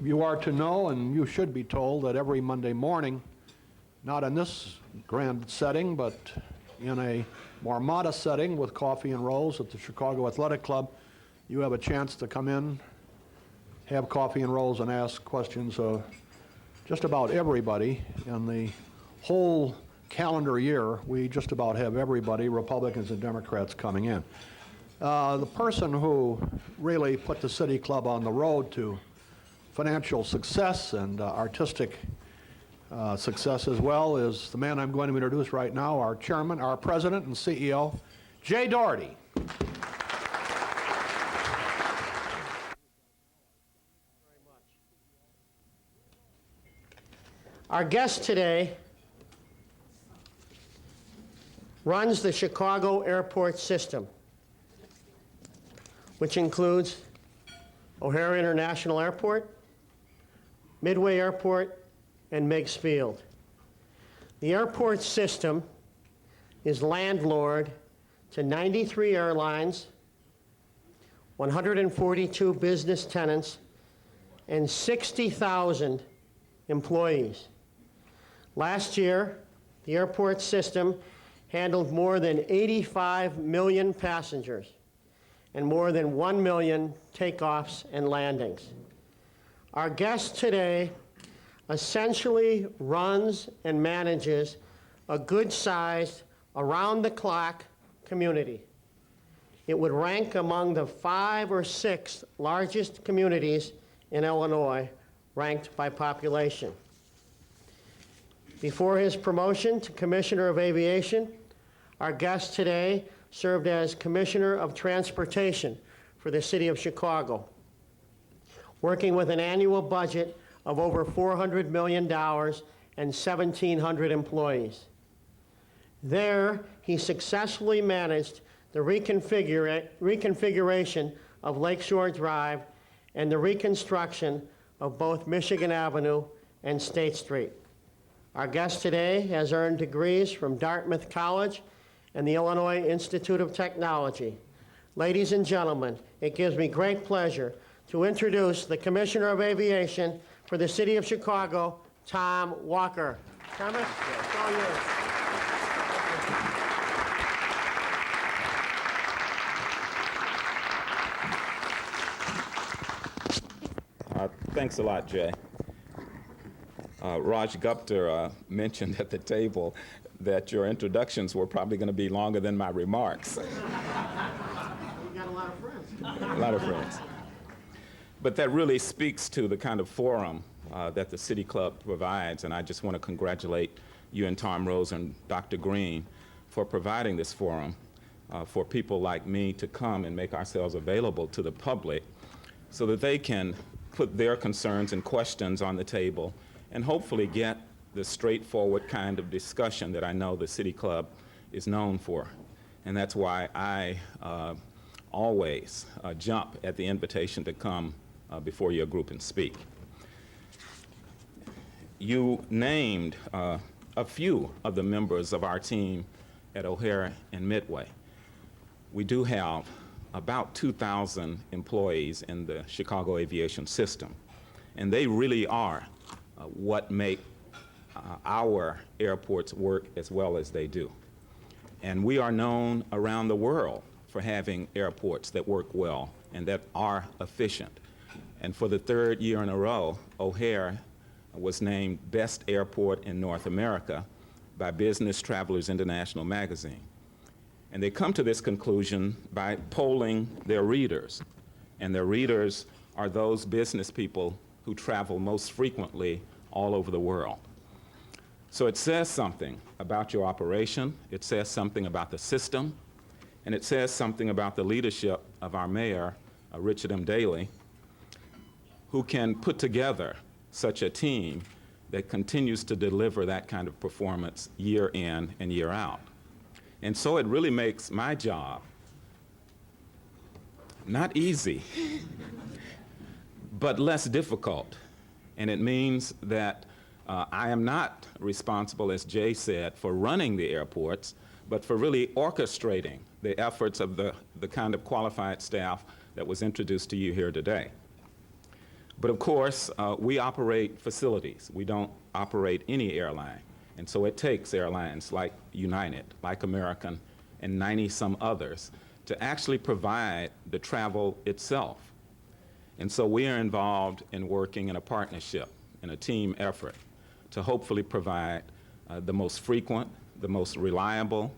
You are to know, and you should be told, that every Monday morning, not in this grand setting, but in a more modest setting with coffee and rolls at the Chicago Athletic Club, you have a chance to come in, have coffee and rolls, and ask questions of just about everybody. In the whole calendar year, we just about have everybody, Republicans and Democrats, coming in. The person who really put the City Club on the road to financial success and artistic success as well is the man I'm going to introduce right now, our chairman, our president and CEO, Jay Doherty. Our guest today runs the Chicago airport system, which includes O'Hare International Airport, Midway Airport, and Meigs Field. The airport system is landlord to 93 airlines, 142 business tenants, and 60,000 employees. Last year, the airport system handled more than 85 million passengers and more than 1 million takeoffs and landings. Our guest today essentially runs and manages a good-sized, around-the-clock community. It would rank among the 5 or 6 largest communities in Illinois, ranked by population. Before his promotion to Commissioner of Aviation, our guest today served as Commissioner of Transportation for the City of Chicago, working with an annual budget of over $400 million and 1,700 employees. There, he successfully managed the reconfiguration of Lakeshore Drive and the reconstruction of both Michigan Avenue and State Street. Our guest today has earned degrees from Dartmouth College and the Illinois Institute of Technology. Ladies and gentlemen, it gives me great pleasure to introduce the Commissioner of Aviation for the City of Chicago, Tom Walker. Thomas, it's all yours. Thanks a lot, Jay. Raj Gupta mentioned at the table that your introductions were probably going to be longer than my remarks. We got a lot of friends. A lot of friends. But that really speaks to the kind of forum that the City Club provides, and I just want to congratulate you and Tom Rose and Dr. Green for providing this forum for people like me to come and make ourselves available to the public so that they can put their concerns and questions on the table and hopefully get the straightforward kind of discussion that I know the City Club is known for. And that's why I always jump at the invitation to come before your group and speak. You named a few of the members of our team at O'Hare and Midway. We do have about 2,000 employees in the Chicago aviation system, and they really are what make our airports work as well as they do. And we are known around the world for having airports that work well and that are efficient. And for the 3rd year in a row, O'Hare was named Best Airport in North America by Business Travelers International magazine. And they come to this conclusion by polling their readers. And their readers are those business people who travel most frequently all over the world. So it says something about your operation, it says something about the system, and it says something about the leadership of our mayor, Richard M. Daley, who can put together such a team that continues to deliver that kind of performance year in and year out. And so it really makes my job not easy, but less difficult. And it means that I am not responsible, as Jay said, for running the airports, but for really orchestrating the efforts of the kind of qualified staff that was introduced to you here today. But of course, we operate facilities. We don't operate any airline. And so it takes airlines like United, like American, and 90-some others to actually provide the travel itself. And so we are involved in working in a partnership, in a team effort, to hopefully provide the most frequent, the most reliable,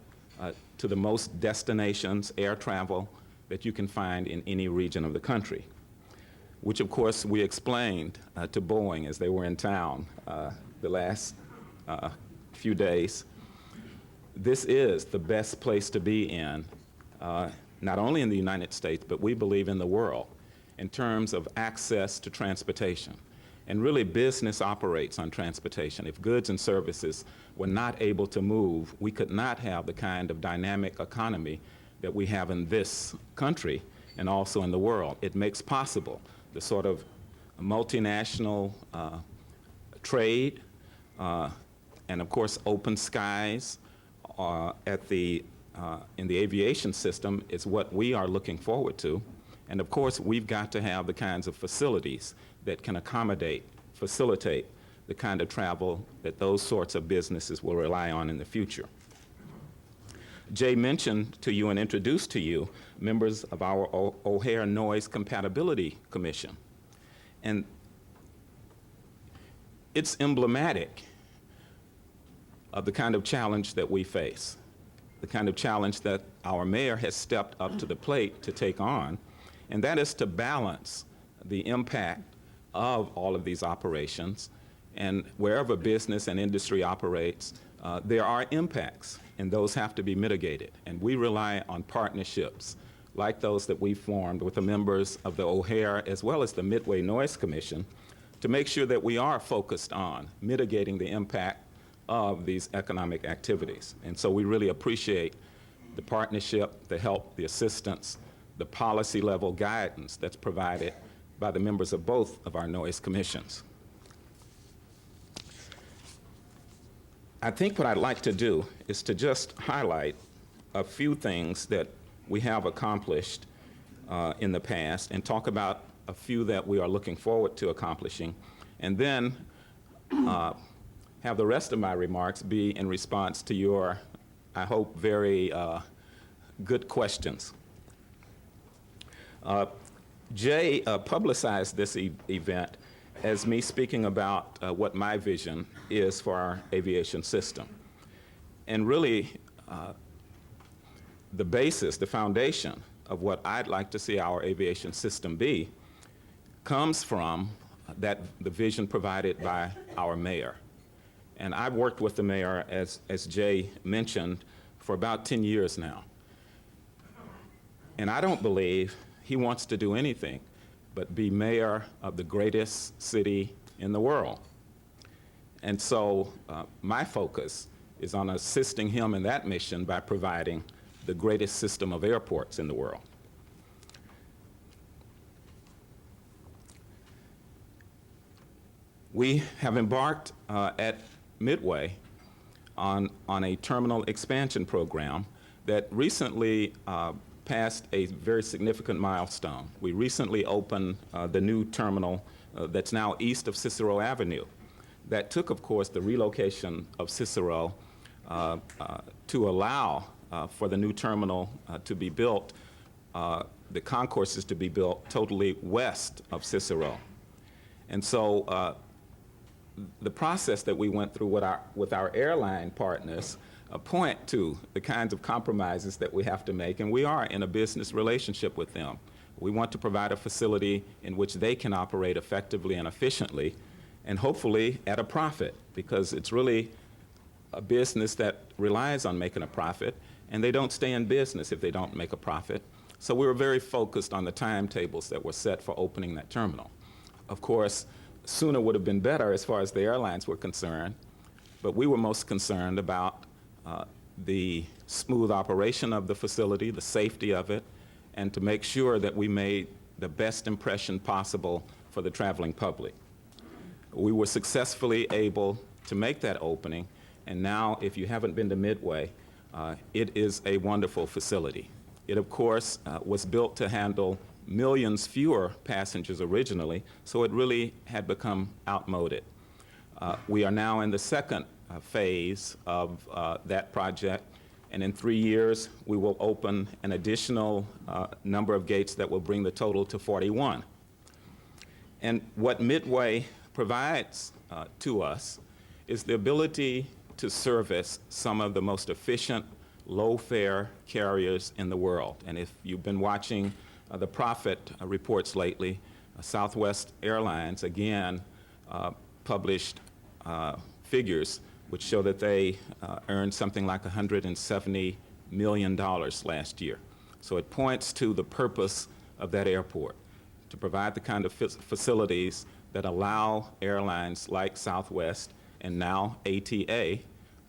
to the most destinations air travel that you can find in any region of the country, which of course we explained to Boeing as they were in town the last few days. This is the best place to be in, not only in the United States, but we believe in the world, in terms of access to transportation. And really, business operates on transportation. If goods and services were not able to move, we could not have the kind of dynamic economy that we have in this country and also in the world. It makes possible the sort of multinational trade and, of course, open skies in the aviation system is what we are looking forward to. And of course, we've got to have the kinds of facilities that can facilitate the kind of travel that those sorts of businesses will rely on in the future. Jay mentioned to you and introduced to you members of our O'Hare Noise Compatibility Commission. And it's emblematic of the kind of challenge that we face, the kind of challenge that our mayor has stepped up to the plate to take on, and that is to balance the impact of all of these operations. And wherever business and industry operates, there are impacts, and those have to be mitigated. And we rely on partnerships like those that we formed with the members of the O'Hare as well as the Midway Noise Commission to make sure that we are focused on mitigating the impact of these economic activities. And so we really appreciate the partnership, the help, the assistance, the policy level guidance that's provided by the members of both of our noise commissions. I think what I'd like to do is to just highlight a few things that we have accomplished in the past and talk about a few that we are looking forward to accomplishing, and then have the rest of my remarks be in response to your, I hope, very good questions. Jay publicized this event as me speaking about what my vision is for our aviation system. And really, the basis, the foundation of what I'd like to see our aviation system be comes from the vision provided by our mayor. And I've worked with the mayor, as Jay mentioned, for about 10 years now. And I don't believe he wants to do anything but be mayor of the greatest city in the world. And so my focus is on assisting him in that mission by providing the greatest system of airports in the world. We have embarked at Midway on a terminal expansion program that recently passed a very significant milestone. We recently opened the new terminal that's now east of Cicero Avenue. That took, of course, the relocation of Cicero to allow for the new terminal to be built, the concourses to be built totally west of Cicero. And so the process that we went through with our airline partners point to the kinds of compromises that we have to make, and we are in a business relationship with them. We want to provide a facility in which they can operate effectively and efficiently, and hopefully at a profit, because it's really a business that relies on making a profit, and they don't stay in business if they don't make a profit. So we were very focused on the timetables that were set for opening that terminal. Of course, sooner would have been better as far as the airlines were concerned, but we were most concerned about the smooth operation of the facility, the safety of it, and to make sure that we made the best impression possible for the traveling public. We were successfully able to make that opening, and now, if you haven't been to Midway, it is a wonderful facility. It, of course, was built to handle millions fewer passengers originally, so it really had become outmoded. We are now in the second phase of that project, and in 3 years, we will open an additional number of gates that will bring the total to 41. And what Midway provides to us is the ability to service some of the most efficient low-fare carriers in the world. And if you've been watching the profit reports lately, Southwest Airlines, again, published figures which show that they earned something like $170 million last year. So it points to the purpose of that airport, to provide the kind of facilities that allow airlines like Southwest and now ATA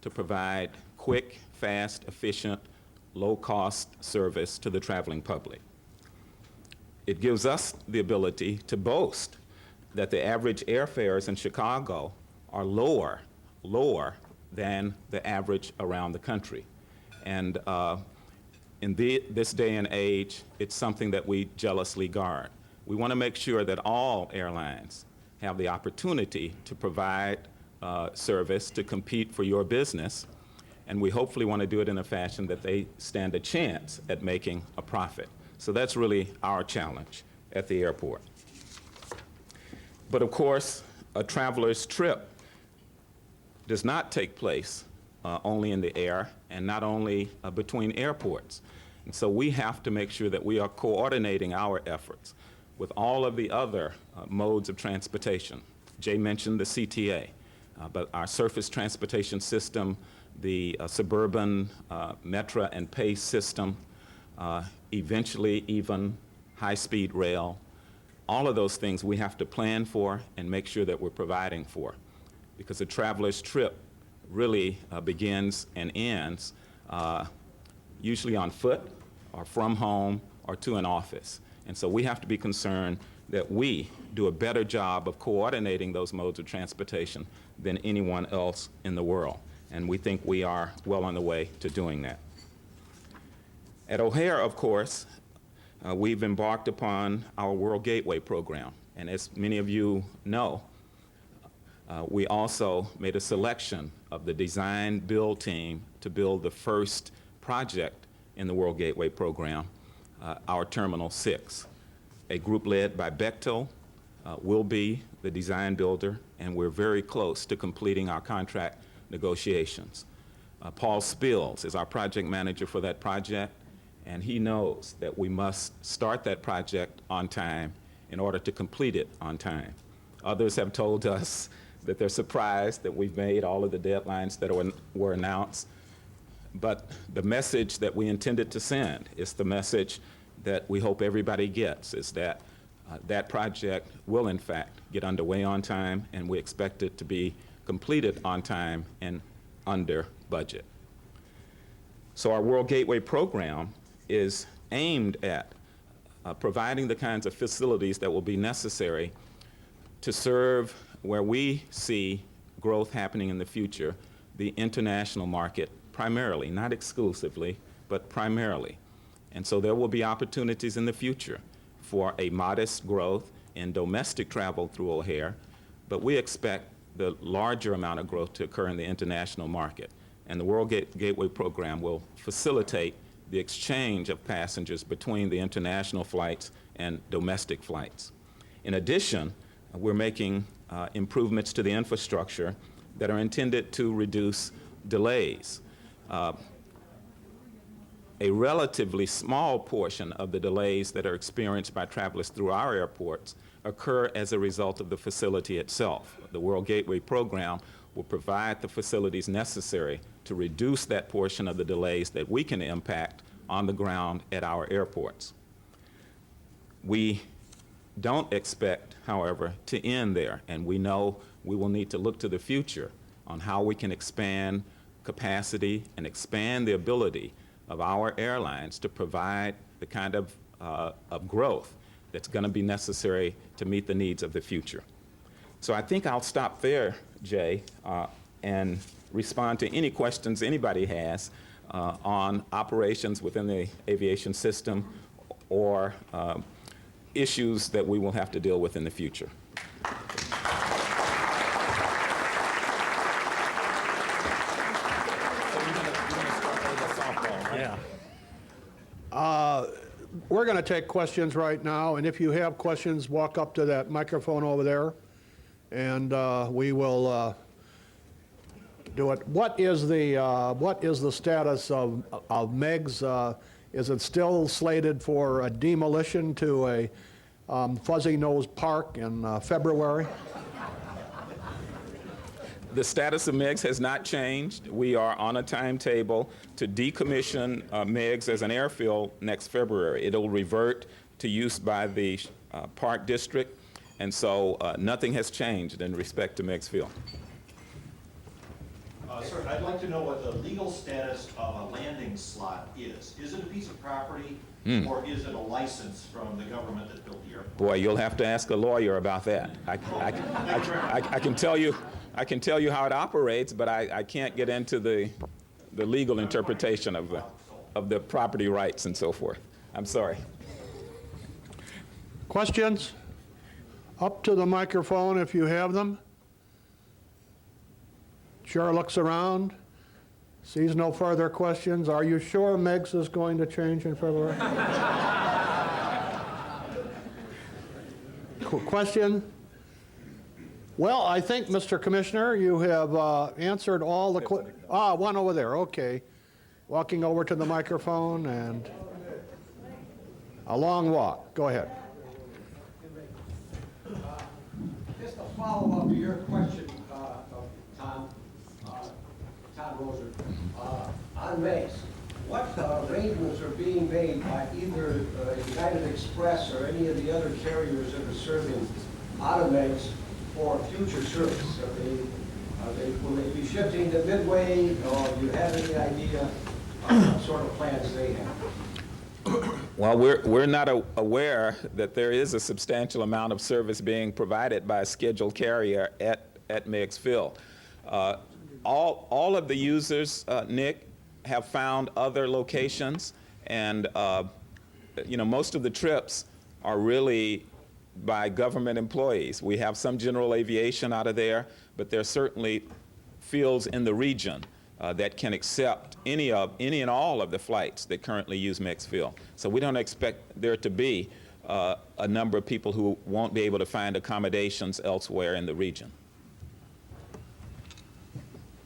to provide quick, fast, efficient, low-cost service to the traveling public. It gives us the ability to boast that the average airfares in Chicago are lower than the average around the country. And in this day and age, it's something that we jealously guard. We want to make sure that all airlines have the opportunity to provide service to compete for your business, and we hopefully want to do it in a fashion that they stand a chance at making a profit. So that's really our challenge at the airport. But of course, a traveler's trip does not take place only in the air and not only between airports. And so we have to make sure that we are coordinating our efforts with all of the other modes of transportation. Jay mentioned the CTA, but our surface transportation system, the suburban Metra and Pace system, eventually even high-speed rail, all of those things we have to plan for and make sure that we're providing for, because a traveler's trip really begins and ends usually on foot or from home or to an office. And so we have to be concerned that we do a better job of coordinating those modes of transportation than anyone else in the world. And we think we are well on the way to doing that. At O'Hare, of course, we've embarked upon our World Gateway program. And as many of you know, we also made a selection of the design build team to build the first project in the World Gateway program, our Terminal 6. A group led by Bechtel will be the design builder, and we're very close to completing our contract negotiations. Paul Spills is our project manager for that project, and he knows that we must start that project on time in order to complete it on time. Others have told us that they're surprised that we've made all of the deadlines that were announced, but the message that we intended to send is the message that we hope everybody gets, is that that project will in fact get underway on time, and we expect it to be completed on time and under budget. So our World Gateway program is aimed at providing the kinds of facilities that will be necessary to serve where we see growth happening in the future, the international market primarily, not exclusively, but primarily. And so there will be opportunities in the future for a modest growth in domestic travel through O'Hare, but we expect the larger amount of growth to occur in the international market. And the World Gateway program will facilitate the exchange of passengers between the international flights and domestic flights. In addition, we're making improvements to the infrastructure that are intended to reduce delays. A relatively small portion of the delays that are experienced by travelers through our airports occur as a result of the facility itself. The World Gateway program will provide the facilities necessary to reduce that portion of the delays that we can impact on the ground at our airports. We don't expect, however, to end there, and we know we will need to look to the future on how we can expand capacity and expand the ability of our airlines to provide the kind of growth that's going to be necessary to meet the needs of the future. So I think I'll stop there, Jay, and respond to any questions anybody has on operations within the aviation system or issues that we will have to deal with in the future. Yeah. We're going to take questions right now, and if you have questions, walk up to that microphone over there, and we will do it. What is the status of Meigs? Is it still slated for a demolition to a Fuzzy Nose Park in February? The status of Meigs has not changed. We are on a timetable to decommission Meigs as an airfield next February. It'll revert to use by the Park District, and so nothing has changed in respect to Meigs Field. Sir, I'd like to know what the legal status of a landing slot is. Is it a piece of property, or is it a license from the government that built the airport? Boy, you'll have to ask a lawyer about that. I can tell you how it operates, but I can't get into the legal interpretation of the property rights and so forth. I'm sorry. Questions? Up to the microphone if you have them. Chair looks around, sees no further questions. Are you sure Meigs is going to change in February? Question? Well, I think, Mr. Commissioner, you have answered all the one over there, okay. Walking over to the microphone and a long walk. Go ahead. Just a follow-up to your question, Tom Roser, on Meigs. What arrangements are being made by either United Express or any of the other carriers that are serving out of Meigs for future service? Will they be shifting to Midway, or do you have any idea what sort of plans they have? Well, we're not aware that there is a substantial amount of service being provided by a scheduled carrier at Meigs Field. All of the users, Nick, have found other locations, and most of the trips are really by government employees. We have some general aviation out of there, but there are certainly fields in the region that can accept any and all of the flights that currently use Meigs Field. So we don't expect there to be a number of people who won't be able to find accommodations elsewhere in the region.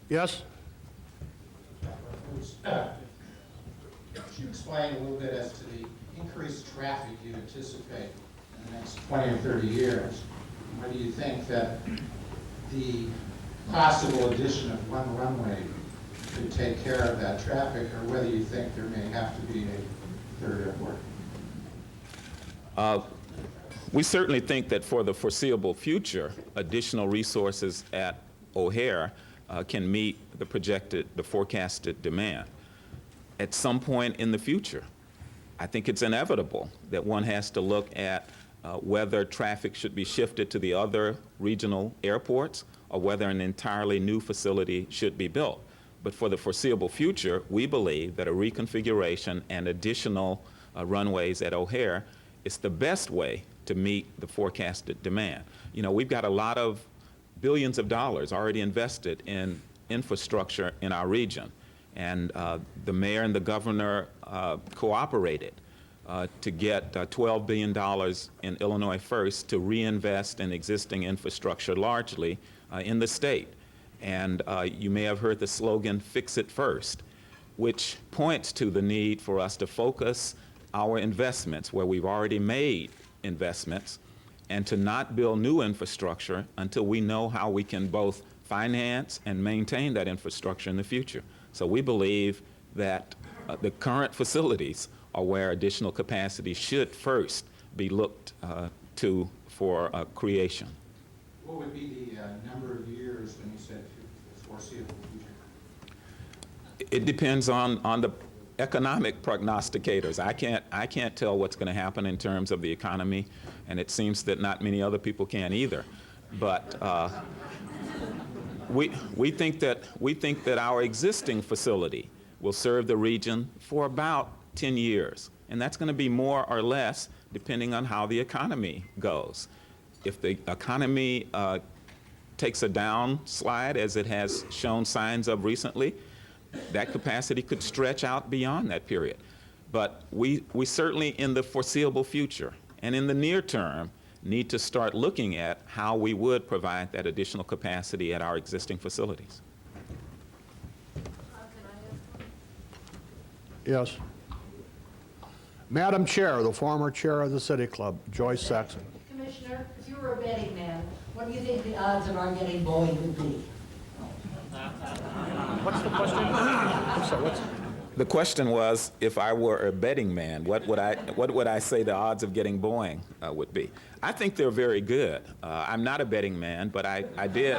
Yes? Could you explain a little bit as to the increased traffic you anticipate in the next 20 or 30 years? Whether you think that the possible addition of one runway could take care of that traffic, or whether you think there may have to be a third airport? We certainly think that for the foreseeable future, additional resources at O'Hare can meet the forecasted demand. At some point in the future, I think it's inevitable that one has to look at whether traffic should be shifted to the other regional airports or whether an entirely new facility should be built. But for the foreseeable future, we believe that a reconfiguration and additional runways at O'Hare is the best way to meet the forecasted demand. You know, we've got a lot of billions of dollars already invested in infrastructure in our region, and the mayor and the governor cooperated to get $12 billion in Illinois First to reinvest in existing infrastructure largely in the state. And you may have heard the slogan, "Fix it first," which points to the need for us to focus our investments where we've already made investments and to not build new infrastructure until we know how we can both finance and maintain that infrastructure in the future. So we believe that the current facilities are where additional capacity should first be looked to for creation. What would be the number of years when you said the foreseeable future? It depends on the economic prognosticators. I can't tell what's going to happen in terms of the economy, and it seems that not many other people can either. But we think that our existing facility will serve the region for about 10 years. and that's going to be more or less depending on how the economy goes. If the economy takes a downslide, as it has shown signs of recently, that capacity could stretch out beyond that period. But we certainly, in the foreseeable future and in the near term, need to start looking at how we would provide that additional capacity at our existing facilities. Yes. Madam Chair, the former chair of the City Club, Joyce Saxon. Commissioner, if you were a betting man, what do you think the odds of our getting Boeing would be? What's the question? I'm sorry, what's? The question was, if I were a betting man, what would I say the odds of getting Boeing would be? I think they're very good. I'm not a betting man, but I did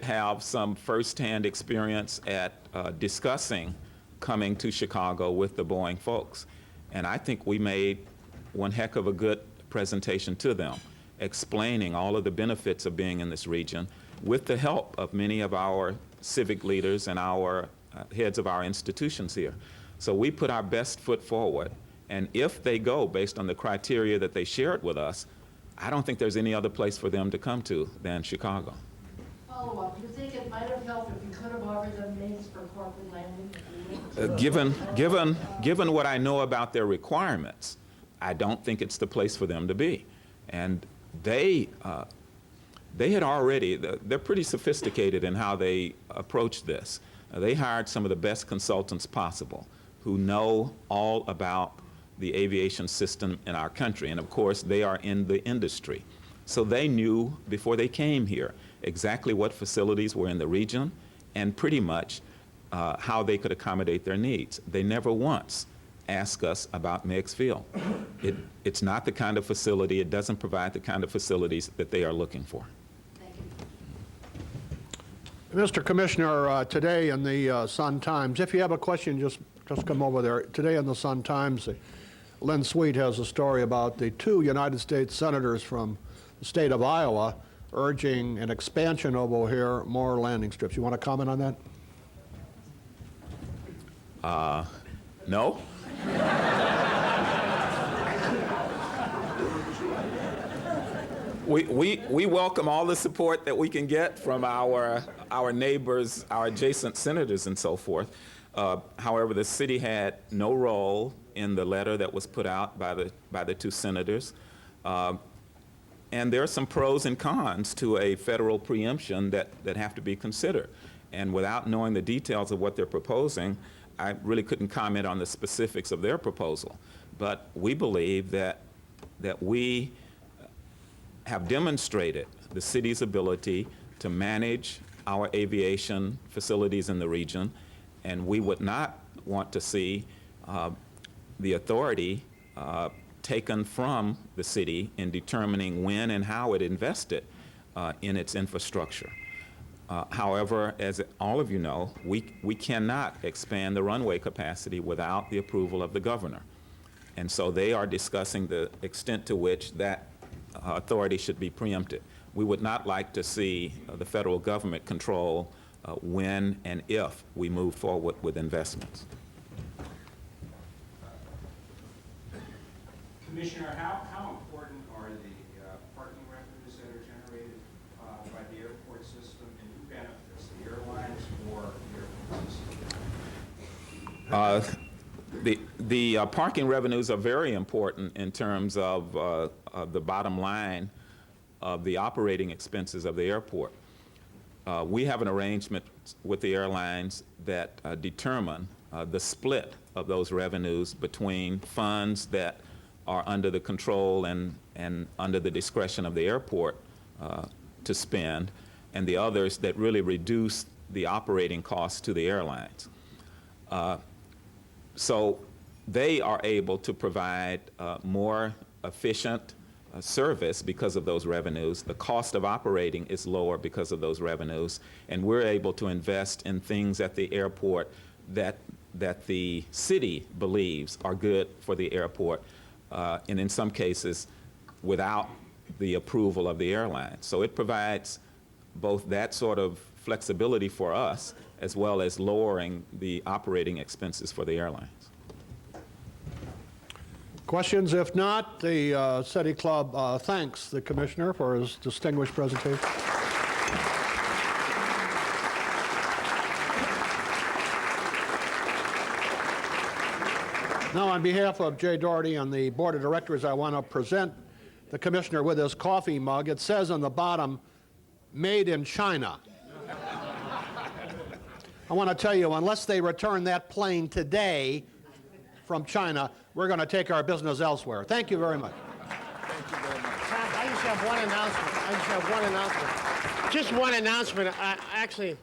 have some firsthand experience at discussing coming to Chicago with the Boeing folks. And I think we made one heck of a good presentation to them, explaining all of the benefits of being in this region with the help of many of our civic leaders and our heads of our institutions here. So we put our best foot forward. And if they go based on the criteria that they shared with us, I don't think there's any other place for them to come to than Chicago. Follow-up, do you think it might have helped if you could have offered them names for corporate landing? Given what I know about their requirements, I don't think it's the place for them to be. And they had already, they're pretty sophisticated in how they approach this. They hired some of the best consultants possible who know all about the aviation system in our country. And of course, they are in the industry. So they knew before they came here exactly what facilities were in the region and pretty much how they could accommodate their needs. They never once asked us about Meigs Field. It's not the kind of facility, it doesn't provide the kind of facilities that they are looking for. Thank you. Mr. Commissioner, today in the Sun-Times, if you have a question, just come over there. Today in the Sun-Times, Lynn Sweet has a story about the 2 United States senators from the state of Iowa urging an expansion of O'Hare, more landing strips. You want to comment on that? No? We welcome all the support that we can get from our neighbors, our adjacent senators and so forth. However, the city had no role in the letter that was put out by the 2 senators. And there are some pros and cons to a federal preemption that have to be considered. And without knowing the details of what they're proposing, I really couldn't comment on the specifics of their proposal. But we believe that we have demonstrated the city's ability to manage our aviation facilities in the region, and we would not want to see the authority taken from the city in determining when and how it invested in its infrastructure. However, as all of you know, we cannot expand the runway capacity without the approval of the governor. And so they are discussing the extent to which that authority should be preempted. We would not like to see the federal government control when and if we move forward with investments. Commissioner, how important are the parking revenues that are generated by the airport system, and who benefits, the airlines or the airport system? The parking revenues are very important in terms of the bottom line of the operating expenses of the airport. We have an arrangement with the airlines that determine the split of those revenues between funds that are under the control and under the discretion of the airport to spend, and the others that really reduce the operating costs to the airlines. So they are able to provide more efficient service because of those revenues. The cost of operating is lower because of those revenues, and we're able to invest in things at the airport that the city believes are good for the airport, and in some cases without the approval of the airline. So it provides both that sort of flexibility for us as well as lowering the operating expenses for the airlines. Questions? If not, the City Club thanks the Commissioner for his distinguished presentation. Now, on behalf of Jay Doherty and the Board of Directors, I want to present the Commissioner with his coffee mug. It says on the bottom, "Made in China." I want to tell you, unless they return that plane today from China, we're going to take our business elsewhere. Thank you very much. I just have one announcement. Just one announcement. Actually,